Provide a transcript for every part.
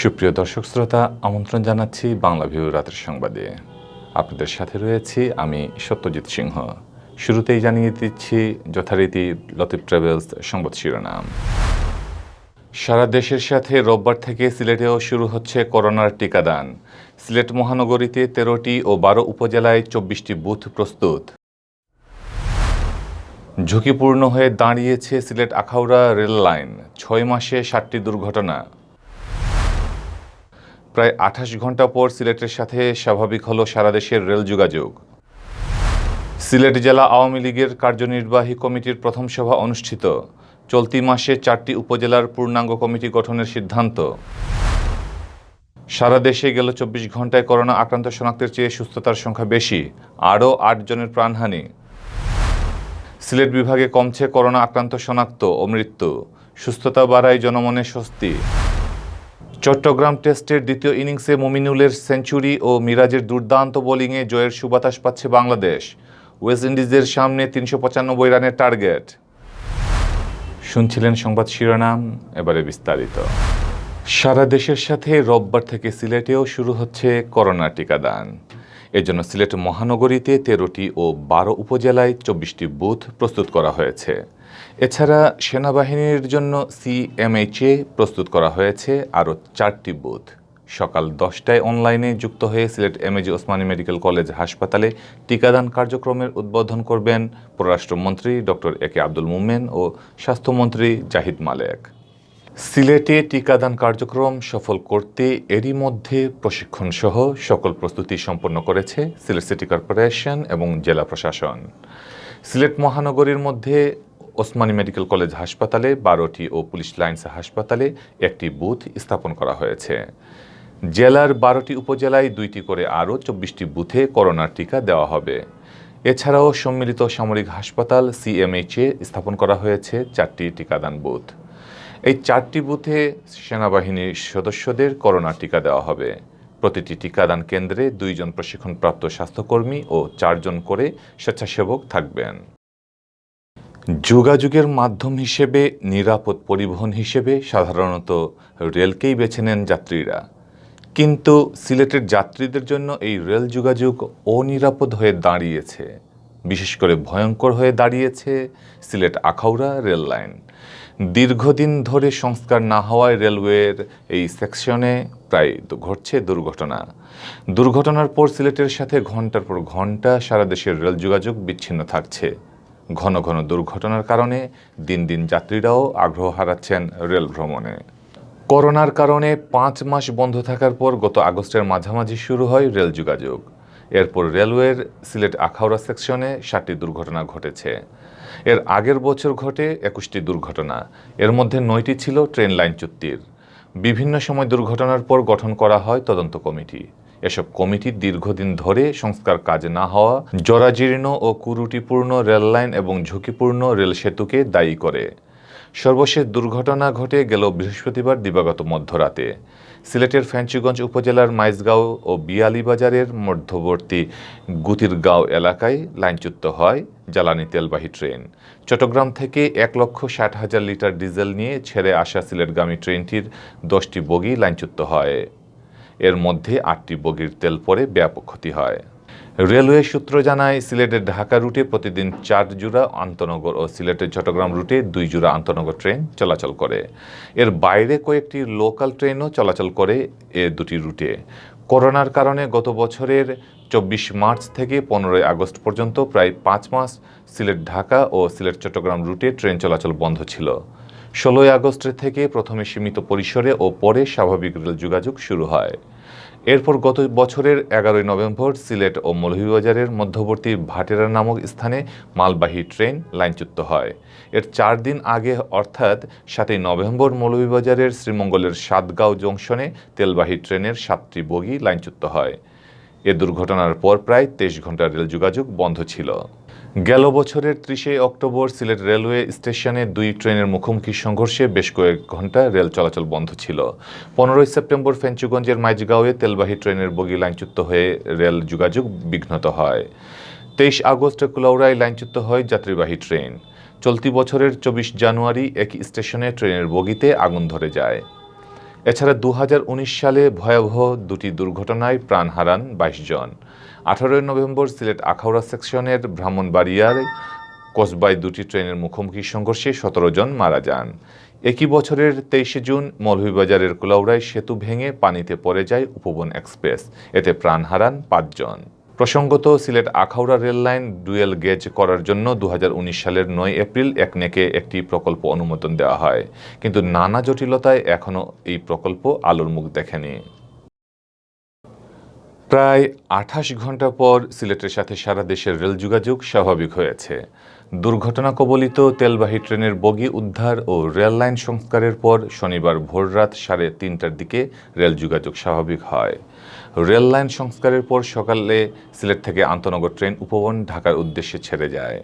সুপ্রিয় দর্শক শ্রোতা, আমন্ত্রণ জানাচ্ছি বাংলা ভিউ রাতের সংবাদে। আপনাদের সাথে রয়েছি আমি সত্যজিৎ সিংহ। শুরুতেই জানিয়ে দিচ্ছি যথারীতি লতিফ ট্রাভেলস সংবাদ শিরোনাম। সারা দেশের সাথে রোববার থেকে সিলেটেও শুরু হচ্ছে করোনার টিকাদান। সিলেট মহানগরীতে 13টি ও 12 উপজেলায় 24টি বুথ প্রস্তুত। ঝুঁকিপূর্ণ হয়ে দাঁড়িয়েছে সিলেট আখাউড়া রেল লাইন, 6 মাসে 7টি দুর্ঘটনা। প্রায় 28 ঘন্টা পর সিলেটের সাথে স্বাভাবিক হলো সারা দেশের রেল যোগাযোগ। সিলেট জেলা আওয়ামী লীগের কার্যনির্বাহী কমিটির প্রথম সভা অনুষ্ঠিত। চলতি মাসে 4টি উপজেলার পূর্ণাঙ্গ কমিটি গঠনের সিদ্ধান্ত। সারা দেশে গেল 24 ঘন্টায় করোনা আক্রান্ত শনাক্তের চেয়ে সুস্থতার সংখ্যা বেশি, আরও 8 জনের প্রাণহানি। সিলেট বিভাগে কমছে করোনা আক্রান্ত শনাক্ত ও মৃত্যু, সুস্থতা বাড়ায় জনমনে স্বস্তি। চট্টগ্রাম টেস্টের দ্বিতীয় ইনিংসে মুমিনুলের সেঞ্চুরি ও মিরাজের দুর্দান্ত বোলিংয়ে জয়ের সুবাতাস পাচ্ছে বাংলাদেশ। ওয়েস্ট ইন্ডিজের সামনে 395 রানের টার্গেট। শুনছিলেন সংবাদ শিরোনাম, এবারে বিস্তারিত। সারা দেশের সাথে রোববার থেকে সিলেটেও শুরু হচ্ছে করোনা টিকাদান। এজন্য সিলেট মহানগরীতে 13টি ও 12 উপজেলায় 24টি বুথ প্রস্তুত করা হয়েছে। এছাড়া সেনাবাহিনীর জন্য সিএমএইচে প্রস্তুত করা হয়েছে আরও 4টি বুথ। সকাল 10টায় অনলাইনে যুক্ত হয়ে Sylhet MAG Osmani medical college হাসপাতালে টিকাদান কার্যক্রমের উদ্বোধন করবেন পররাষ্ট্রমন্ত্রী ডক্টর একে আব্দুল মোমেন ও স্বাস্থ্যমন্ত্রী জাহিদ মালেক। সিলেটে টিকাদান কার্যক্রম সফল করতে এরই মধ্যে প্রশিক্ষণ সহ সকল প্রস্তুতি সম্পন্ন করেছে সিলেট সিটি কর্পোরেশন এবং জেলা প্রশাসন। সিলেট মহানগরীর মধ্যে ওসমানী মেডিকেল কলেজ হাসপাতালে 12টি ও পুলিশ লাইন্স হাসপাতালে 1টি বুথ স্থাপন করা হয়েছে। জেলার 12টি উপজেলায় 2টি করে আরও 24টি বুথে করোনার টিকা দেওয়া হবে। এছাড়াও সম্মিলিত সামরিক হাসপাতাল সিএমএইচে স্থাপন করা হয়েছে 4টি টিকাদান বুথ। এই 4টি বুথে সেনাবাহিনীর সদস্যদের করোনা টিকা দেওয়া হবে। প্রতিটি টিকাদান কেন্দ্রে 2 জন প্রশিক্ষণপ্রাপ্ত স্বাস্থ্যকর্মী ও 4 জন করে স্বেচ্ছাসেবক থাকবেন। যোগাযোগের মাধ্যম হিসেবে নিরাপদ পরিবহন হিসেবে সাধারণত রেলকেই বেছে নেন যাত্রীরা, কিন্তু সিলেটের যাত্রীদের জন্য এই রেল যোগাযোগ অনিরাপদ হয়ে দাঁড়িয়েছে। বিশেষ করে ভয়ঙ্কর হয়ে দাঁড়িয়েছে সিলেট আখাউড়া রেল লাইন। দীর্ঘদিন ধরে সংস্কার না হওয়ায় রেলওয়ের এই সেকশনে প্রায় ঘটছে দুর্ঘটনার পর সিলেটের সাথে ঘন্টার পর ঘন্টা সারা দেশের রেল যোগাযোগ বিচ্ছিন্ন থাকছে। ঘন ঘন দুর্ঘটনার কারণে দিন দিন যাত্রীরাও আগ্রহ হারাচ্ছেন রেল ভ্রমণে। করোনার কারণে 5 মাস বন্ধ থাকার পর গত আগস্টের মাঝামাঝি শুরু হয় রেল যোগাযোগ। এরপর রেলওয়ের সিলেট আখাউড়া সেকশনে 7টি দুর্ঘটনা ঘটেছে। এর আগের বছর ঘটে 21টি দুর্ঘটনা। এর মধ্যে 9টি ছিল ট্রেন লাইন চুক্তির। বিভিন্ন সময় দুর্ঘটনার পর গঠন করা হয় তদন্ত কমিটি। এসব কমিটি দীর্ঘদিন ধরে সংস্কার কাজ না হওয়া, জরাজীর্ণ ও কুরুটিপূর্ণ রেল লাইন এবং ঝুঁকিপূর্ণ রেল সেতুকে দায়ী করে। সর্বশেষ দুর্ঘটনা ঘটে গেল বৃহস্পতিবার দিবাগত মধ্যরাতে। সিলেটের ফেঞ্চুগঞ্জ উপজেলার মাইজগাঁও ও বিয়ানীবাজারের মধ্যবর্তী গুতিরগাঁও এলাকায় লাইনচ্যুত হয় জ্বালানি তেলবাহী ট্রেন। চট্টগ্রাম থেকে 1,60,000 লিটার ডিজেল নিয়ে ছেড়ে আসা সিলেটগামী ট্রেনটির 10টি বগি লাইনচ্যুত হয়। এর মধ্যে 8টি বগির তেল পড়ে ব্যাপক ক্ষতি হয়। রেলওয়ে সূত্র জানায়, সিলেটের ঢাকা রুটে প্রতিদিন 4 জোড়া আন্তনগর ও সিলেটের চট্টগ্রাম রুটে 2 জোড়া আন্তনগর ট্রেন চলাচল করে। এর বাইরে কয়েকটি লোকাল ট্রেনও চলাচল করে এ দুটি রুটে। করোনার কারণে গত বছরের 24 মার্চ থেকে 15 আগস্ট পর্যন্ত প্রায় 5 মাস সিলেট ঢাকা ও সিলেট চট্টগ্রাম রুটে ট্রেন চলাচল বন্ধ ছিল। 16 আগস্ট থেকে প্রথমে সীমিত পরিসরে ও পরে স্বাভাবিক রেল যোগাযোগ শুরু হয়। এরপর গত বছরের 11 নভেম্বর সিলেট ও মৌলভীবাজারের মধ্যবর্তী ভাটেরা নামক স্থানে মালবাহী ট্রেন লাইনচ্যুত হয়। এর 4 দিন আগে অর্থাৎ 7 নভেম্বর মৌলভীবাজারের শ্রীমঙ্গলের সাতগাঁও জংশনে তেলবাহী ট্রেনের 7টি বগি লাইনচ্যুত হয়। এ দুর্ঘটনার পর প্রায় 23 ঘন্টা রেল যোগাযোগ বন্ধ ছিল। গেল বছরের 30 অক্টোবর সিলেট রেলওয়ে স্টেশনে 2 ট্রেনের মুখোমুখি সংঘর্ষে বেশ কয়েক ঘন্টা রেল চলাচল বন্ধ ছিল। 15 সেপ্টেম্বর ফেঞ্চুগঞ্জের মাইজগাঁওয়ে তেলবাহী ট্রেনের বগি লাইনচ্যুত হয়ে রেল যোগাযোগ বিঘ্নিত হয়। 23 আগস্ট কুলাউড়ায় লাইনচ্যুত হয় যাত্রীবাহী ট্রেন। চলতি বছরের 24 জানুয়ারি একই স্টেশনে ট্রেনের বগিতে আগুন ধরে যায়। এছাড়া ২০১৯ সালে ভয়াবহ দুটি দুর্ঘটনায় প্রাণ হারান ২২ জন। ১৮ নভেম্বর সিলেট আখাউড়া সেকশনের ব্রাহ্মণবাড়িয়ায় কসবায় দুটি ট্রেনের মুখোমুখি সংঘর্ষে ১৭ জন মারা যান। একই বছরের ২৩ জুন মৌলভীবাজারের কুলাউড়ায় সেতু ভেঙে পানিতে পড়ে যায় উপবন এক্সপ্রেস, এতে প্রাণ হারান ৫ জন। প্রসঙ্গত, Sylhet Akhaura rail line dual gauge করার জন্য ২০১৯ সালের ৯ এপ্রিল একনেকে একটি প্রকল্প অনুমোদন দেওয়া হয়, কিন্তু নানা জটিলতায় এখনও এই প্রকল্প আলোর মুখ দেখেনি। প্রায় ২৮ ঘন্টা পর সিলেটের সাথে সারা দেশের রেল যোগাযোগ স্বাভাবিক হয়েছে। দুর্ঘটনা কবলিত তেলবাহী ট্রেনের বগি উদ্ধার ও রেল লাইন সংস্কারের পর শনিবার ভোররাত ৩:৩০টার দিকে রেল যোগাযোগ স্বাভাবিক হয়। রেল লাইন সংস্কারের পর সকালে সিলেট থেকে আন্তনগর ট্রেন উপবন ঢাকার উদ্দেশ্যে ছেড়ে যায়।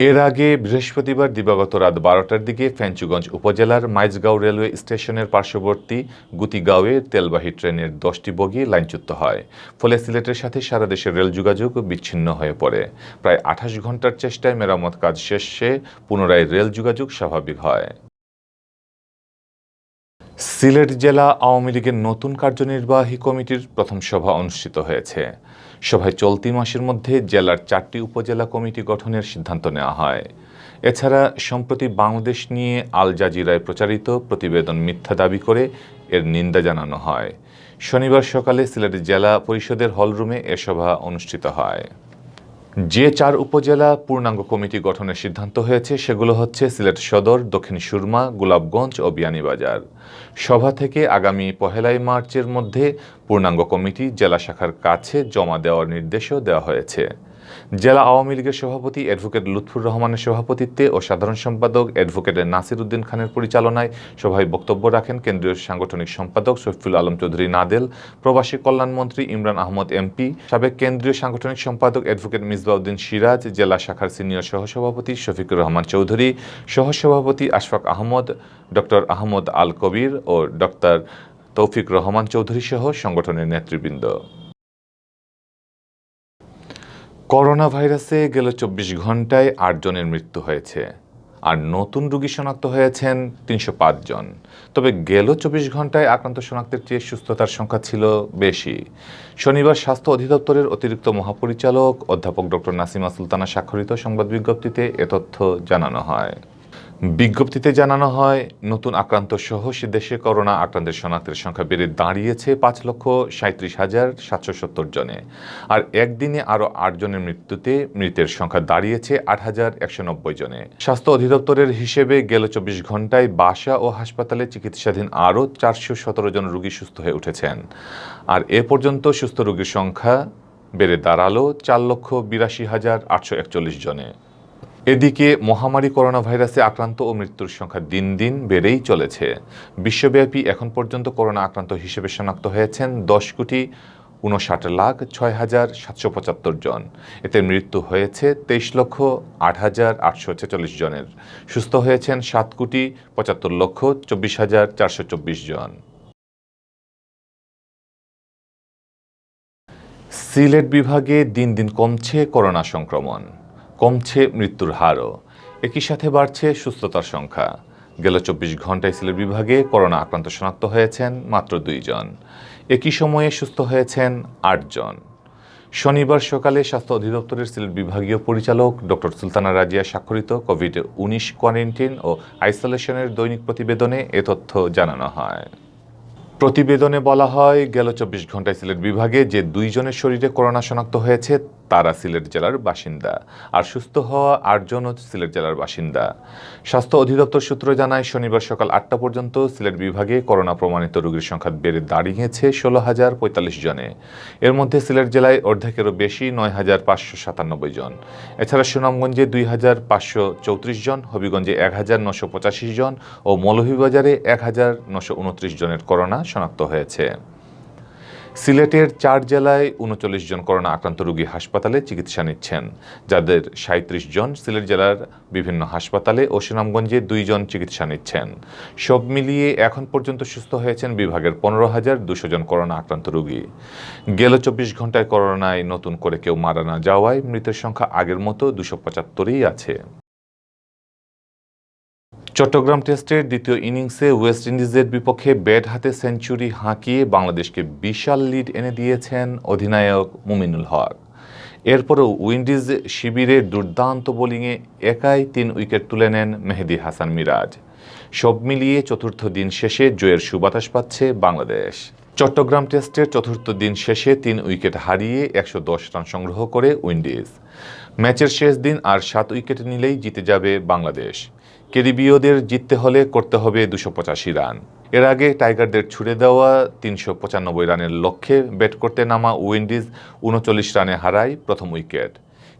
এর আগে বৃহস্পতিবার দিবাগত রাত ১২টার দিকে ফেঞ্চুগঞ্জ উপজেলার মাইজগাঁও রেলওয়ে স্টেশনের পার্শ্ববর্তী গুতিগাঁওয়ে তেলবাহী ট্রেনের ১০টি বগি লাইনচ্যুত হয়, ফলে সিলেটের সাথে সারা দেশের রেল যোগাযোগ বিচ্ছিন্ন হয়ে পড়ে। প্রায় ২৮ ঘন্টার চেষ্টায় মেরামত কাজ শেষে পুনরায় রেল যোগাযোগ স্বাভাবিক হয়। সিলেট জেলা আওয়ামী লীগের নতুন কার্যনির্বাহী কমিটির প্রথম সভা অনুষ্ঠিত হয়েছে। সভায় চলতি মাসের মধ্যে জেলার ৪টি উপজেলা কমিটি গঠনের সিদ্ধান্ত নেওয়া হয়। এছাড়া সম্প্রতি বাংলাদেশ নিয়ে আল জাজিরায় প্রচারিত প্রতিবেদন মিথ্যা দাবি করে এর নিন্দা জানানো হয়। শনিবার সকালে সিলেট জেলা পরিষদের হলরুমে এ সভা অনুষ্ঠিত হয়। যে ৪ উপজেলা পূর্ণাঙ্গ কমিটি গঠনের সিদ্ধান্ত হয়েছে সেগুলো হচ্ছে সিলেট সদর, দক্ষিণ সুরমা, গোলাপগঞ্জ ও বিয়ানীবাজার। সভা থেকে আগামী ১লাই মার্চের মধ্যে পূর্ণাঙ্গ কমিটি জেলা শাখার কাছে জমা দেওয়ার নির্দেশও দেওয়া হয়েছে। জেলা আওয়ামী লীগের সভাপতি অ্যাডভোকেট লুৎফুর রহমানের সভাপতিত্বে ও সাধারণ সম্পাদক অ্যাডভোকেট নাসির উদ্দিন খানের পরিচালনায় সভায় বক্তব্য রাখেন কেন্দ্রীয় সাংগঠনিক সম্পাদক শফিউল আলম চৌধুরী নাদেল, প্রবাসী কল্যাণমন্ত্রী ইমরান আহমদ এমপি, সাবেক কেন্দ্রীয় সাংগঠনিক সম্পাদক অ্যাডভোকেট মিসবাউদ্দিন সিরাজ, জেলা শাখার সিনিয়র সহসভাপতি শফিকুর রহমান চৌধুরী, সহসভাপতি আশফাক আহমদ, ডক্টর আহমদ আল কবির ও ডক্টর তৌফিক রহমান চৌধুরী সহ সংগঠনের নেতৃবৃন্দ। করোনা ভাইরাসে গেল ২৪ ঘন্টায় ৮ জনের মৃত্যু হয়েছে, আর নতুন রোগী শনাক্ত হয়েছেন ৩০৫ জন। তবে গেল ২৪ ঘন্টায় আক্রান্ত শনাক্তের চেয়ে সুস্থতার সংখ্যা ছিল বেশি। শনিবার স্বাস্থ্য অধিদপ্তরের অতিরিক্ত মহাপরিচালক অধ্যাপক ডক্টর নাসিমা সুলতানা স্বাক্ষরিত সংবাদ বিজ্ঞপ্তিতে এ তথ্য জানানো হয়। বিজ্ঞপ্তিতে জানানো হয়, নতুন আক্রান্ত সহ দেশে করোনা আক্রান্তের শনাক্তের সংখ্যা বেড়ে দাঁড়িয়েছে ৫,৩৭,৭৭০ জনে। আর একদিনে আরও ৮ জনের মৃত্যুতে মৃতের সংখ্যা দাঁড়িয়েছে ৮,১৯০ জনে। স্বাস্থ্য অধিদপ্তরের হিসেবে গেল ২৪ ঘন্টায় বাসা ও হাসপাতালে চিকিৎসাধীন আরও ৪১৭ জন রোগী সুস্থ হয়ে উঠেছেন। আর এ পর্যন্ত সুস্থ রোগীর সংখ্যা বেড়ে দাঁড়ালো ৪,৮২,৮৪১ জনে। এদিকে মহামারী করোনা ভাইরাসে আক্রান্ত ও মৃত্যুর সংখ্যা দিন দিন বেড়েই চলেছে। বিশ্বব্যাপী এখন পর্যন্ত করোনা আক্রান্ত হিসেবে শনাক্ত হয়েছেন ১০,৫৯,৬৭৭৫ জন। এতে মৃত্যু হয়েছে ২৩,০৮,৮৪৬ জনের। সুস্থ হয়েছেন ৭,৭৫,২৪,৪২৪ জন। সিলেট বিভাগে দিন দিন কমছে করোনা সংক্রমণ, কমছে মৃত্যুর হারও, একই সাথে বাড়ছে সুস্থতার সংখ্যা। গেল ২৪ ঘন্টায় সিলেট বিভাগে করোনা আক্রান্ত শনাক্ত হয়েছেন মাত্র ২ জন। একই সময়ে সুস্থ হয়েছেন ৮ জন। শনিবার সকালে স্বাস্থ্য অধিদপ্তরের সিলেট বিভাগীয় পরিচালক ডক্টর সুলতানা রাজিয়া স্বাক্ষরিত কোভিড-১৯ কোয়ারেন্টিন ও আইসোলেশনের দৈনিক প্রতিবেদনে এ তথ্য জানানো হয়। প্রতিবেদনে বলা হয়, গেল ২৪ ঘন্টায় সিলেট বিভাগে যে ২ জনের শরীরে করোনা শনাক্ত হয়েছে তারা সিলেট জেলার বাসিন্দা, আর সুস্থ হওয়া ৮ জনও সিলেট জেলার বাসিন্দা। স্বাস্থ্য অধিদপ্তর সূত্র জানায়, শনিবার সকাল ৮টা পর্যন্ত সিলেট বিভাগে করোনা প্রমাণিত রোগীর সংখ্যা বেড়ে দাঁড়িয়েছে ১৬,০৪৫ জনে। এর মধ্যে সিলেট জেলায় অর্ধেকেরও বেশি ৯,৫৯৭ জন। এছাড়া সুনামগঞ্জে ২,৫৩৪ জন, হবিগঞ্জে ১,৯৮৫ জন ও মৌলভীবাজারে ১,৯২৯ জনের করোনা শনাক্ত হয়েছে। সিলেটের ৪ জেলায় ৩৯ জন করোনা আক্রান্ত রোগী হাসপাতালে চিকিৎসা নিচ্ছেন, যাদের ৩৭ জন সিলেট জেলার বিভিন্ন হাসপাতালে ও সুনামগঞ্জে ২ জন চিকিৎসা নিচ্ছেন। সব মিলিয়ে এখন পর্যন্ত সুস্থ হয়েছেন বিভাগের ১৫,২০০ জন করোনা আক্রান্ত রোগী। গেল ২৪ ঘন্টায় করোনায় নতুন করে কেউ মারা না যাওয়ায় মৃতের সংখ্যা আগের মতো ২৭৫ই আছে। চট্টগ্রাম টেস্টের দ্বিতীয় ইনিংসে ওয়েস্ট ইন্ডিজের বিপক্ষে ব্যাট হাতে সেঞ্চুরি হাঁকিয়ে বাংলাদেশকে বিশাল লিড এনে দিয়েছেন অধিনায়ক মুমিনুল হক। এরপরও উইন্ডিজ শিবিরে দুর্দান্ত বোলিংয়ে একাই 3 উইকেট তুলে নেন মেহেদী হাসান মিরাজ। সব মিলিয়ে চতুর্থ দিন শেষে জয়ের সুবাতাস পাচ্ছে বাংলাদেশ। চট্টগ্রাম টেস্টের চতুর্থ দিন শেষে 3 উইকেট হারিয়ে 110 রান সংগ্রহ করে উইন্ডিজ। ম্যাচের শেষ দিন আর 7 উইকেট নিলেই জিতে যাবে বাংলাদেশ। ক্যারিবীয়দের জিততে হলে করতে হবে 285 রান। এর আগে টাইগারদের ছুড়ে দেওয়া 395 রানের লক্ষ্যে ব্যাট করতে নামা উইন্ডিজ 39 রানে হারায় প্রথম উইকেট।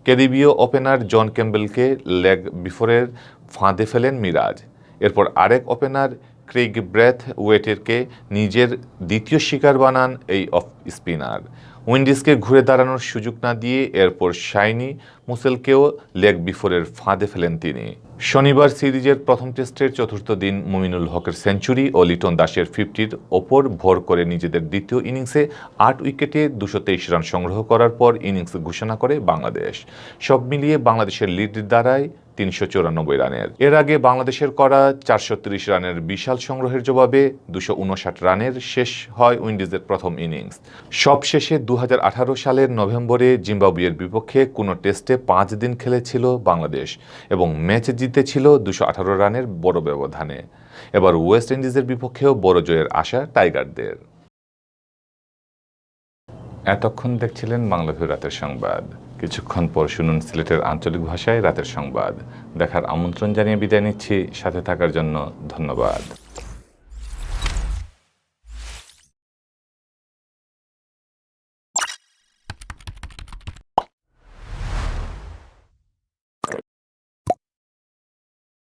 ক্যারিবীয় ওপেনার জন ক্যাম্বেলকে লেগ বিফোরের ফাঁদে ফেলেন মিরাজ। এরপর আরেক ওপেনার ক্রেইগ ব্রেথওয়েটকে নিজের দ্বিতীয় শিকার বানান এই অফ স্পিনার। উইন্ডিজকে ঘুরে দাঁড়ানোর সুযোগ না দিয়ে এরপর শাইনি মুসেলকেও লেগ বিফোরের ফাঁদে ফেলেন তিনি। শনিবার সিরিজের প্রথম টেস্টের চতুর্থ দিন মুমিনুল হকের সেঞ্চুরি ও লিটন দাসের 50-র ওপর ভর করে নিজেদের দ্বিতীয় ইনিংসে 8 উইকেটে 223 রান সংগ্রহ করার পর ইনিংস ঘোষণা করে বাংলাদেশ। সব মিলিয়ে বাংলাদেশের লিড দাঁড়ায় 394 রানের। এর আগে বাংলাদেশের করা 430 রানের বিশাল সংগ্রহের জবাবে 259 রানের শেষ হয় উইন্ডিজের প্রথম ইনিংস। সবশেষে 2018 সালের নভেম্বরে জিম্বাবুয়ের বিপক্ষে কোনো টেস্টে 5 দিন খেলেছিল বাংলাদেশ এবং ম্যাচ জিতেছিল 218 রানের বড় ব্যবধানে। এবার ওয়েস্ট ইন্ডিজের বিপক্ষেও বড় জয়ের আশা টাইগারদের। এতক্ষণ দেখছিলেন বাংলাভিউ রাতের সংবাদ। কিছুক্ষণ পর শুনুন সিলেটের আঞ্চলিক ভাষায় রাতের সংবাদ। দেখার আমন্ত্রণ জানিয়ে বিদায় নিচ্ছি। সাথে থাকার জন্য ধন্যবাদ।